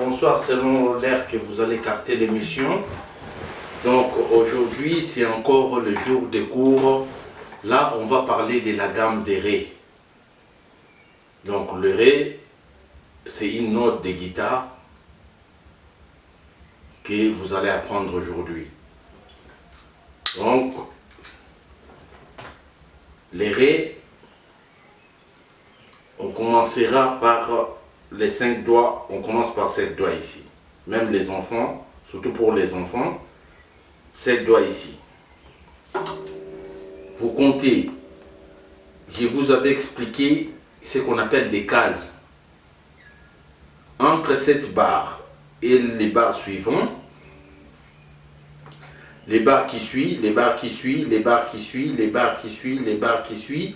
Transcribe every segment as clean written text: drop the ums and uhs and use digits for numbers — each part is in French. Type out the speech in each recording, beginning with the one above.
bonsoir selon l'heure que vous allez capter l'émission. Donc aujourd'hui c'est encore le jour des cours. Là on va parler de la gamme des ré. Donc le ré c'est une note de guitare que vous allez apprendre aujourd'hui. Donc les ré, on commencera par les 5 doigts, on commence par 7 doigts ici. Même les enfants, surtout pour les enfants, 7 doigts ici. Vous comptez, je vous avais expliqué ce qu'on appelle des cases. Entre cette barre et les barres suivantes, les barres qui suivent, les barres qui suivent, les barres qui suivent, les barres qui suivent, les barres qui suivent,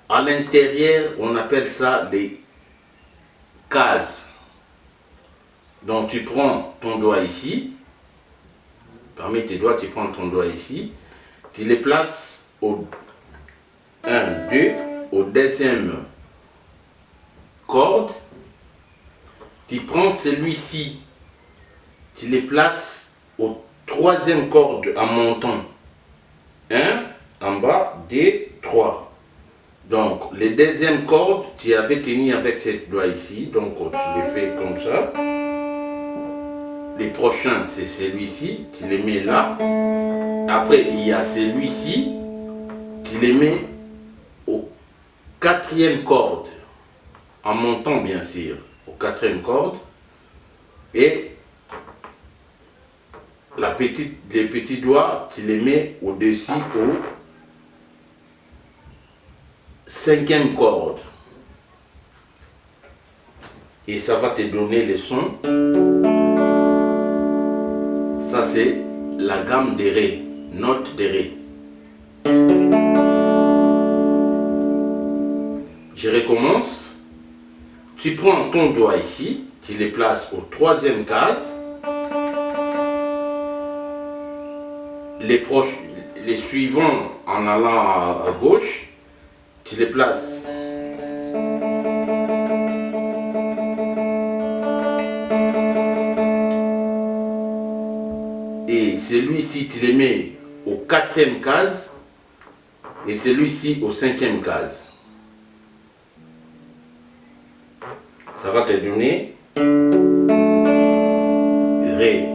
à l'intérieur, on appelle ça des cases. Donc tu prends ton doigt ici, parmi tes doigts, tu prends ton doigt ici, tu les places au 1, 2, au deuxième corde, tu prends celui-ci, tu les places au troisième corde en montant. 1, en bas, 2, 3. Donc, les deuxièmes cordes, tu avais tenu avec cette doigt ici, donc tu les fais comme ça. Les prochains, c'est celui-ci, tu les mets là. Après, il y a celui-ci, tu les mets au quatrième corde, en montant bien sûr, au quatrième corde. Et les petits doigts, tu les mets au-dessus au cinquième corde. Et ça va te donner le son. Ça c'est la gamme des ré, note des ré. Je recommence. Tu prends ton doigt ici, tu les places au troisième case. Les suivants en allant à gauche, tu les places et celui-ci tu les mets au quatrième case et celui-ci au cinquième case. Ça va te donner ré.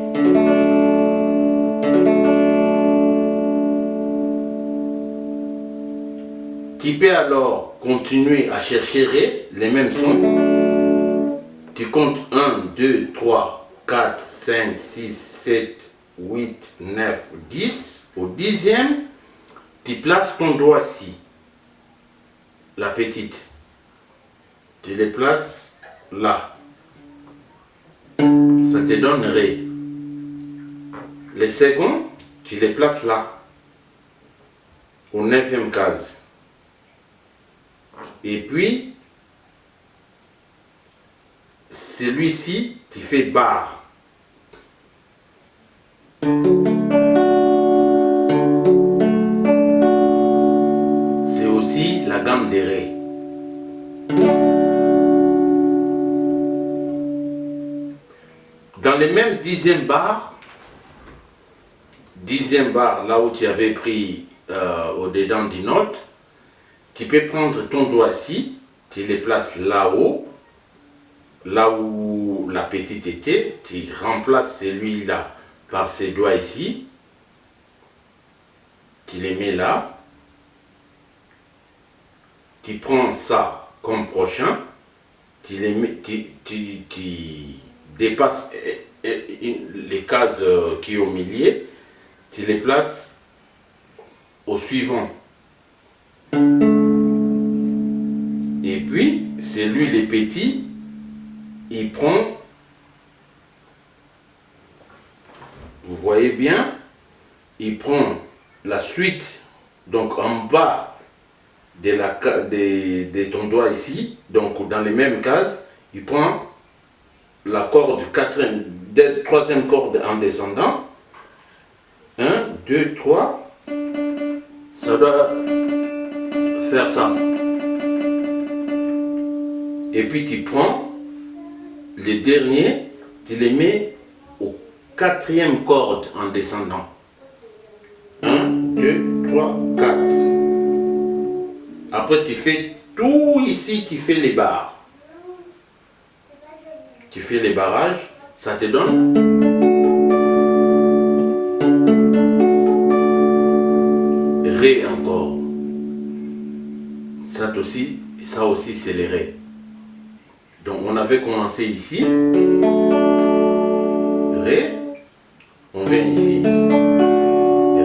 Tu peux alors continuer à chercher ré, les mêmes sons. Tu comptes 1, 2, 3, 4, 5, 6, 7, 8, 9, 10. Au dixième, tu places ton doigt ici, la petite. Tu les places là. Ça te donne ré. Les seconds, tu les places là, au neuvième case. Et puis, celui-ci, tu fais barre. C'est aussi la gamme des ré. Dans les mêmes dixième barres, là où tu avais pris au-dedans d'une note, tu peux prendre ton doigt ici, tu les places là-haut, là où la petite était, tu remplaces celui-là par ces doigts ici, tu les mets là, tu prends ça comme prochain, tu les mets, tu dépasses les cases qui sont au milieu, tu les places au suivant. Et puis, celui les petits, il prend, vous voyez bien, il prend la suite, donc en bas de ton doigt ici, donc dans les mêmes cases, il prend la corde troisième corde en descendant. 1, 2, 3, ça doit faire ça. Et puis tu prends les derniers tu les mets au quatrième corde en descendant. 1, 2, 3, 4. Après, tu fais tout ici, tu fais les barres. Tu fais les barrages, ça te donne Ré encore. Ça aussi c'est les Ré. Donc on avait commencé ici. Ré. On vient ici.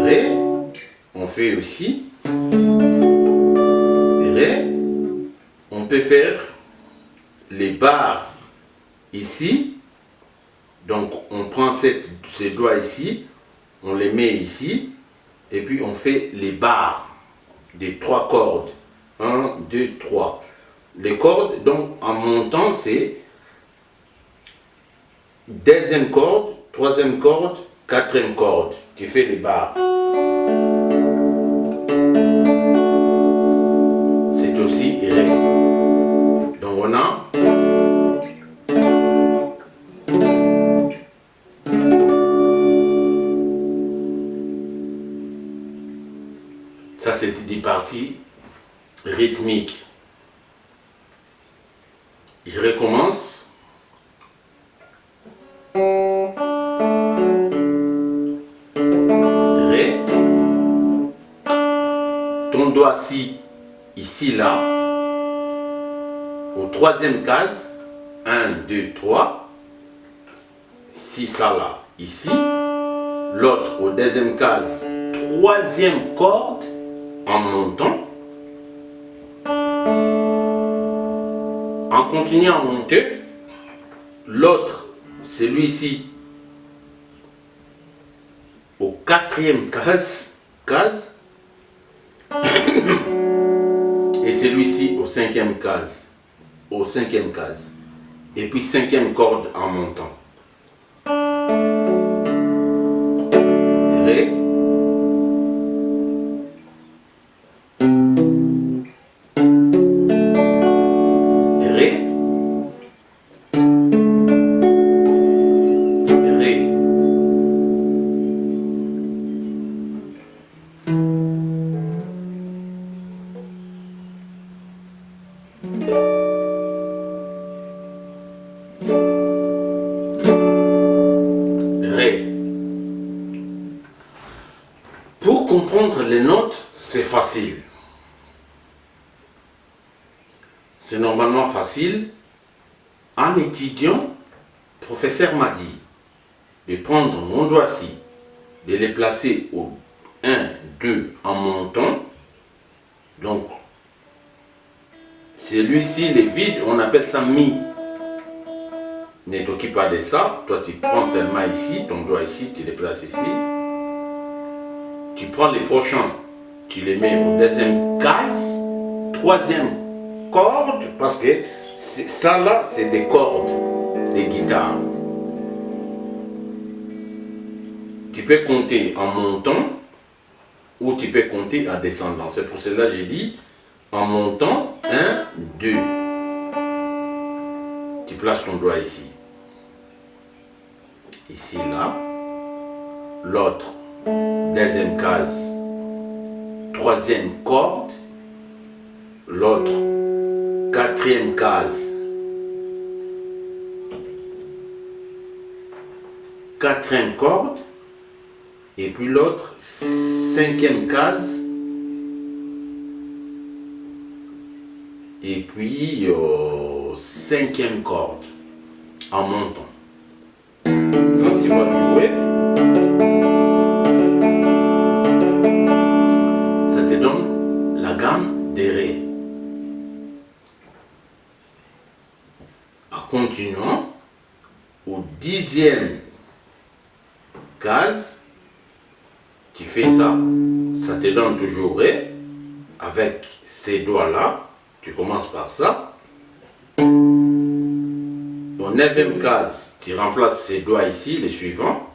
Ré. On fait aussi. Ré. On peut faire les barres ici. Donc on prend ces doigts ici. On les met ici. Et puis on fait les barres des 3 cordes. 1, 2, 3. Les cordes, donc en montant, c'est deuxième corde, troisième corde, quatrième corde. Tu fais les barres. C'est aussi Ré. Donc on a ça, c'est des parties rythmiques. Je recommence. Ré. Ton doigt-ci, ici, là. Au troisième case. 1, 2, 3. Si ça là, ici. L'autre au deuxième case. Troisième corde en montant. En continuant à monter, l'autre, celui-ci, au quatrième case, et celui-ci au cinquième case, et puis cinquième corde en montant. Ré. Pour comprendre les notes, c'est facile. C'est normalement facile. En étudiant, le professeur m'a dit de prendre mon doigt-ci, de les placer au 1, 2 en montant. Donc, celui-ci, les vides, on appelle ça mi. Ne t'occupe pas de ça. Toi, tu prends seulement ici, ton doigt ici, tu les places ici. Tu prends les prochains, tu les mets au deuxième case, troisième corde, parce que ça là, c'est des cordes, des guitares. Tu peux compter en montant ou tu peux compter en descendant. C'est pour cela que j'ai dit en montant 1, 2. Tu places ton doigt ici. Ici, là. L'autre, deuxième case, troisième corde. L'autre, quatrième case, quatrième corde. Et puis l'autre, cinquième case. Et puis cinquième corde en montant. Quand tu vas jouer, ça te donne la gamme des Ré. En continuant, au 10e case, tu fais ça. Ça te donne toujours Ré avec ces doigts-là. Tu commences par ça. Au 9e case, tu remplaces ces doigts ici, les suivants.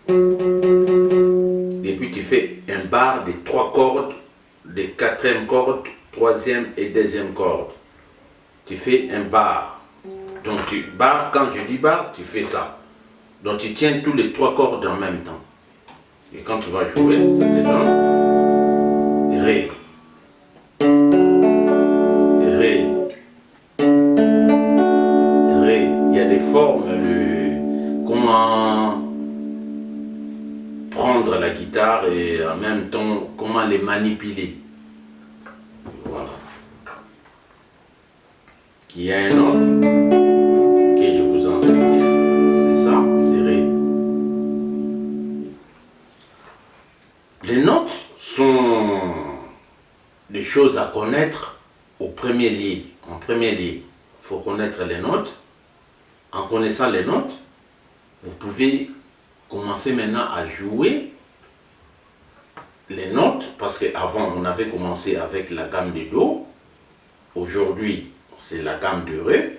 Et puis tu fais un bar des 3 cordes, des 4e corde, 3e et 2e corde. Tu fais un bar Donc barre, quand je dis barre, tu fais ça. Donc tu tiens tous les 3 cordes en même temps. Et quand tu vas jouer, ça te donne Ré. Ré. Ré. Il y a des formes de comment prendre la guitare et en même temps comment les manipuler. Voilà. Il y a un autre que je vous enseigne. C'est ça, c'est Ré. Les notes sont des choses à connaître au premier lieu. En premier lieu, il faut connaître les notes. En connaissant les notes, vous pouvez commencer maintenant à jouer les notes, parce qu'avant on avait commencé avec la gamme de Do. Aujourd'hui, c'est la gamme de Ré.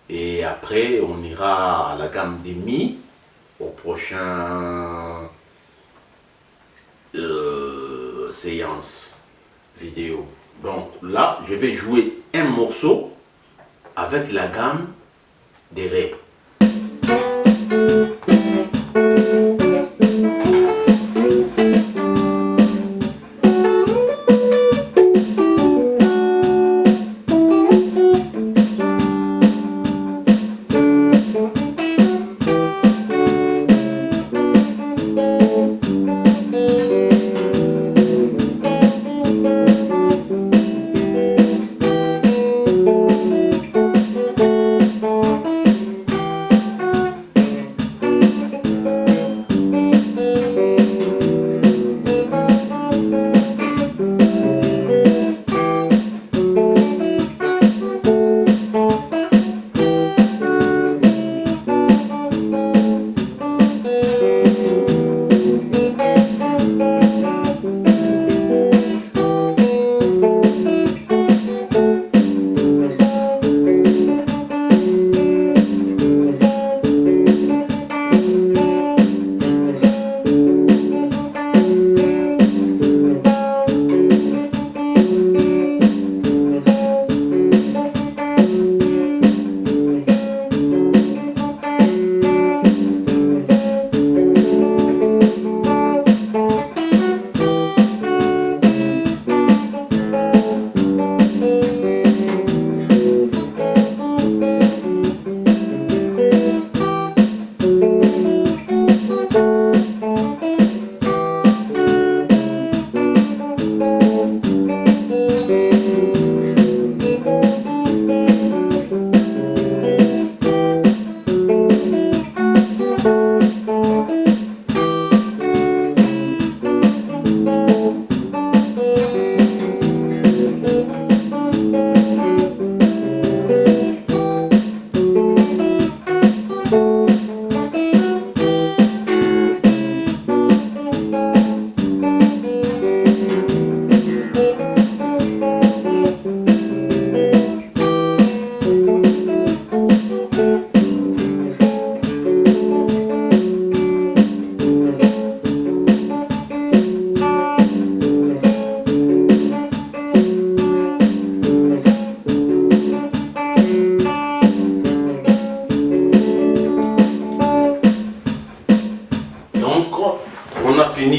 Et après, on ira à la gamme des Mi au prochain séance vidéo. Donc là, je vais jouer un morceau avec la gamme des Ré.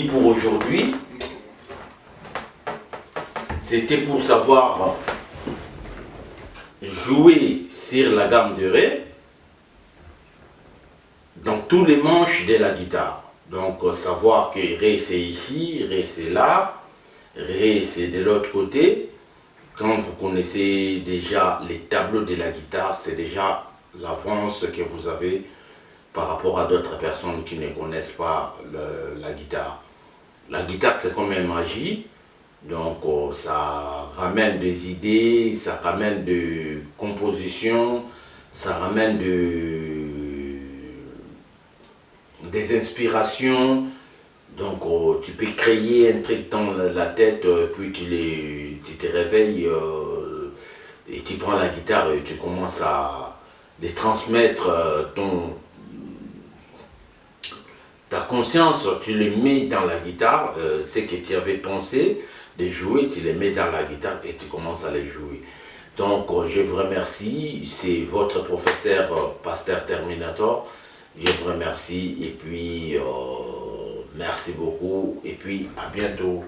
Pour aujourd'hui, c'était pour savoir jouer sur la gamme de Ré dans tous les manches de la guitare. Donc savoir que Ré c'est ici, Ré c'est là, Ré c'est de l'autre côté. Quand vous connaissez déjà les tableaux de la guitare, c'est déjà l'avance que vous avez par rapport à d'autres personnes qui ne connaissent pas la guitare. La guitare, c'est comme une magie, donc ça ramène des idées, ça ramène de compositions, ça ramène des inspirations. Donc tu peux créer un truc dans la tête, puis tu te réveilles et tu prends la guitare et tu commences à les transmettre ta conscience, tu les mets dans la guitare, ce que tu avais pensé de jouer, tu les mets dans la guitare et tu commences à les jouer. Donc, je vous remercie. C'est votre professeur, Pasteur Terminator. Je vous remercie et puis merci beaucoup et puis à bientôt.